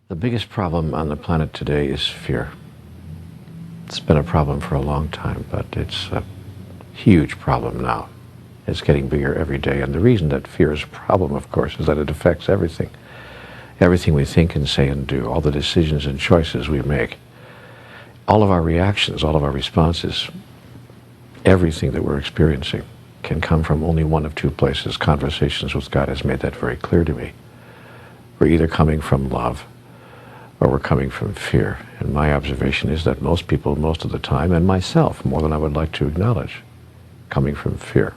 The biggest problem on the planet today is fear. It's been a problem for a long time, but it's a huge problem now. It's getting bigger every day, and the reason that fear is a problem, of course, is that it affects everything. Everything we think and say and do, all the decisions and choices we make, all of our reactions, all of our responses, everything that we're experiencing can come from only one of two places. Conversations with God has made that very clear to me. We're either coming from love or we're coming from fear. And my observation is that most people, most of the time, and myself, more than I would like to acknowledge, coming from fear.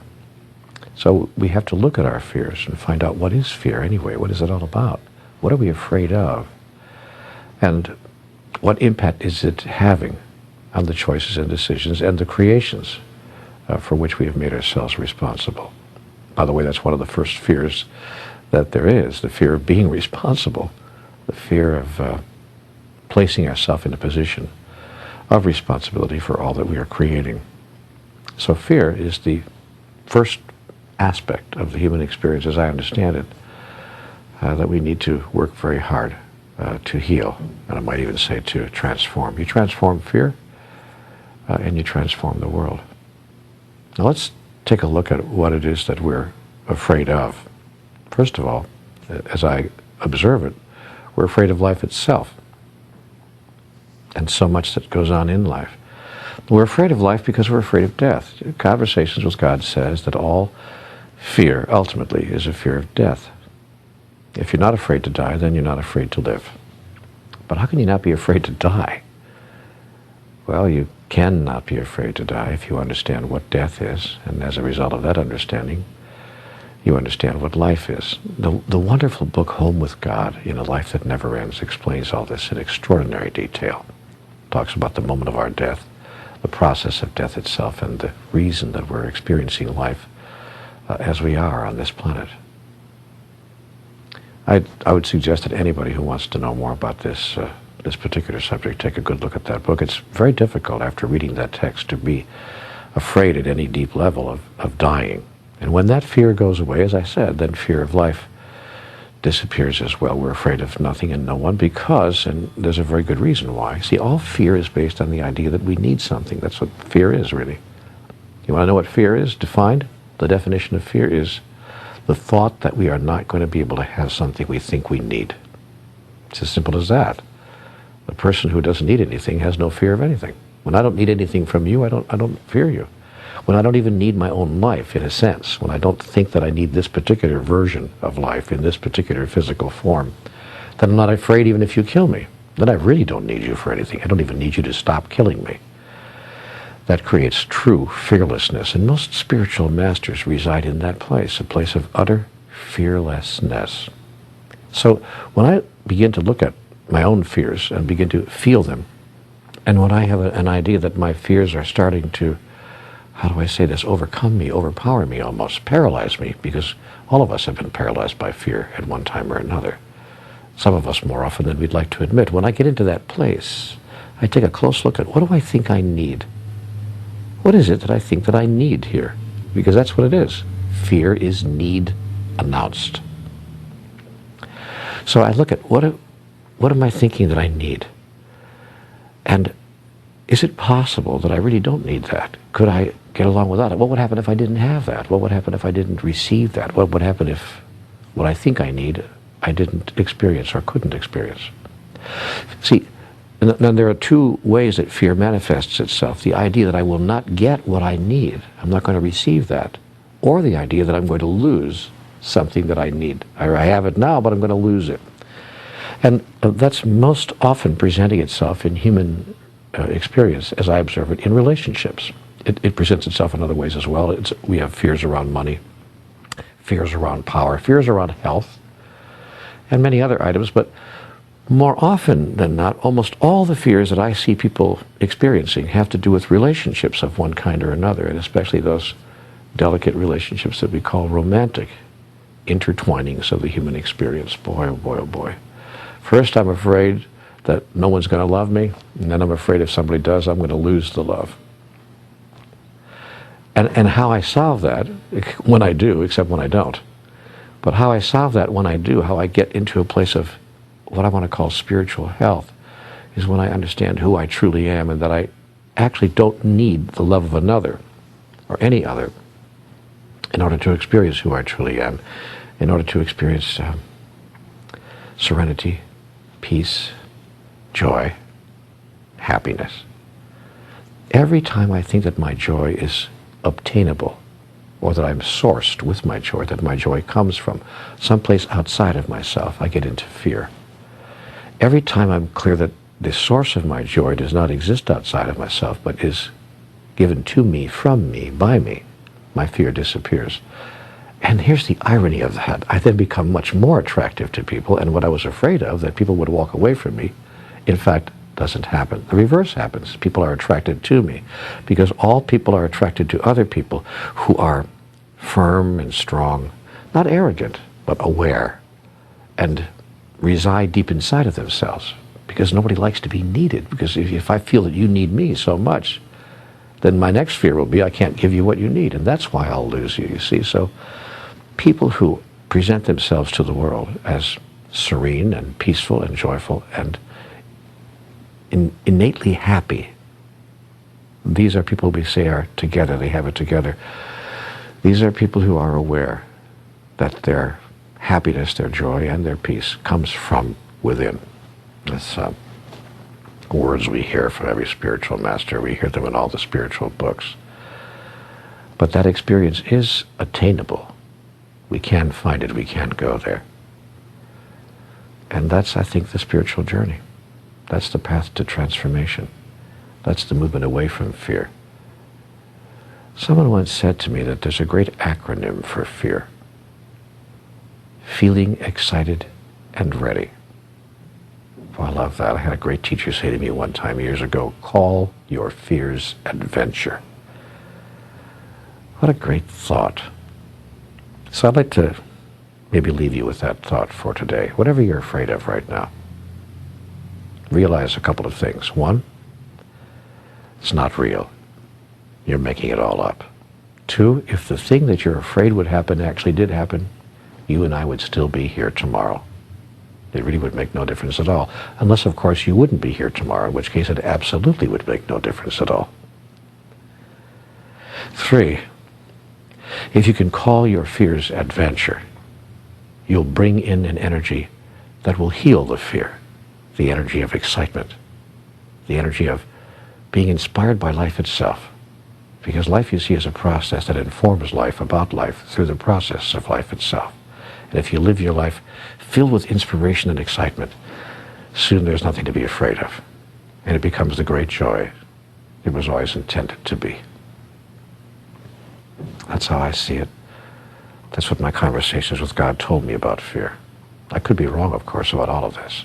So we have to look at our fears and find out, what is fear anyway? What is it all about? What are we afraid of? And what impact is it having on the choices and decisions and the creations for which we have made ourselves responsible? By the way, that's one of the first fears that there is, the fear of being responsible, the fear of placing ourselves in a position of responsibility for all that we are creating. So fear is the first aspect of the human experience, as I understand it, that we need to work very hard to heal, and I might even say to transform. You transform fear, and you transform the world. Now let's take a look at what it is that we're afraid of. First of all, as I observe it, we're afraid of life itself and so much that goes on in life. We're afraid of life because we're afraid of death. Conversations with God says that all fear ultimately is a fear of death. If you're not afraid to die, then you're not afraid to live. But how can you not be afraid to die? Well, you cannot be afraid to die if you understand what death is, and as a result of that understanding, you understand what life is. The wonderful book Home with God in a Life That Never Ends explains all this in extraordinary detail. It talks about the moment of our death, the process of death itself, and the reason that we're experiencing life as we are on this planet. I would suggest that anybody who wants to know more about this particular subject take a good look at that book. It's very difficult after reading that text to be afraid at any deep level of dying. And when that fear goes away, as I said, then fear of life disappears as well. We're afraid of nothing and no one because, and there's a very good reason why. See, all fear is based on the idea that we need something. That's what fear is, really. You want to know what fear is defined? The definition of fear is the thought that we are not going to be able to have something we think we need. It's as simple as that. The person who doesn't need anything has no fear of anything. When I don't need anything from you, I don't fear you. When I don't even need my own life, in a sense, when I don't think that I need this particular version of life in this particular physical form, then I'm not afraid even if you kill me. Then I really don't need you for anything. I don't even need you to stop killing me. That creates true fearlessness, and most spiritual masters reside in that place, a place of utter fearlessness. So when I begin to look at my own fears and begin to feel them, and when I have an idea that my fears are starting to, how do I say this, overcome me, overpower me almost, paralyze me, because all of us have been paralyzed by fear at one time or another. Some of us more often than we'd like to admit. When I get into that place, I take a close look at, what do I think I need? What is it that I think that I need here? Because that's what it is. Fear is need announced. So I look at, what am I thinking that I need? And is it possible that I really don't need that? Could I get along without it? What would happen if I didn't have that? What would happen if I didn't receive that? What would happen if what I think I need, I didn't experience or couldn't experience? See, now there are two ways that fear manifests itself. The idea that I will not get what I need, I'm not going to receive that, or the idea that I'm going to lose something that I need. I have it now, but I'm going to lose it. And that's most often presenting itself in human experience, as I observe it, in relationships. It presents itself in other ways as well. We have fears around money, fears around power, fears around health, and many other items. But more often than not, almost all the fears that I see people experiencing have to do with relationships of one kind or another, and especially those delicate relationships that we call romantic intertwinings of the human experience. Boy, oh boy, oh boy. First, I'm afraid that no one's going to love me, and then I'm afraid if somebody does, I'm going to lose the love. And how I solve that, when I do, except when I don't, but how I solve that when I do, how I get into a place of what I want to call spiritual health is when I understand who I truly am and that I actually don't need the love of another or any other in order to experience who I truly am, in order to experience serenity, peace, joy, happiness. Every time I think that my joy is obtainable, or that I'm sourced with my joy, that my joy comes from someplace outside of myself, I get into fear. Every time I'm clear that the source of my joy does not exist outside of myself, but is given to me, from me, by me, my fear disappears. And here's the irony of that. I then become much more attractive to people, and what I was afraid of, that people would walk away from me, in fact, doesn't happen. The reverse happens. People are attracted to me because all people are attracted to other people who are firm and strong, not arrogant, but aware, and reside deep inside of themselves, because nobody likes to be needed. Because if I feel that you need me so much, then my next fear will be I can't give you what you need, and that's why I'll lose you, you see. So people who present themselves to the world as serene and peaceful and joyful and innately happy, these are people we say are together, they have it together. These are people who are aware that their happiness, their joy, and their peace comes from within. That's words we hear from every spiritual master. We hear them in all the spiritual books. But that experience is attainable. We can find it. We can go there. And that's, I think, the spiritual journey. That's the path to transformation. That's the movement away from fear. Someone once said to me that there's a great acronym for fear. Feeling excited and ready. Oh, I love that. I had a great teacher say to me one time years ago, call your fears adventure. What a great thought. So I'd like to maybe leave you with that thought for today. Whatever you're afraid of right now, realize a couple of things. One, it's not real. You're making it all up. Two, if the thing that you're afraid would happen actually did happen, you and I would still be here tomorrow. It really would make no difference at all. Unless, of course, you wouldn't be here tomorrow, in which case it absolutely would make no difference at all. Three, if you can call your fears adventure, you'll bring in an energy that will heal the fear, the energy of excitement, the energy of being inspired by life itself. Because life, you see, is a process that informs life about life through the process of life itself. And if you live your life filled with inspiration and excitement, soon there's nothing to be afraid of. And it becomes the great joy it was always intended to be. That's how I see it. That's what my conversations with God told me about fear. I could be wrong, of course, about all of this.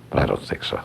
But I don't think so.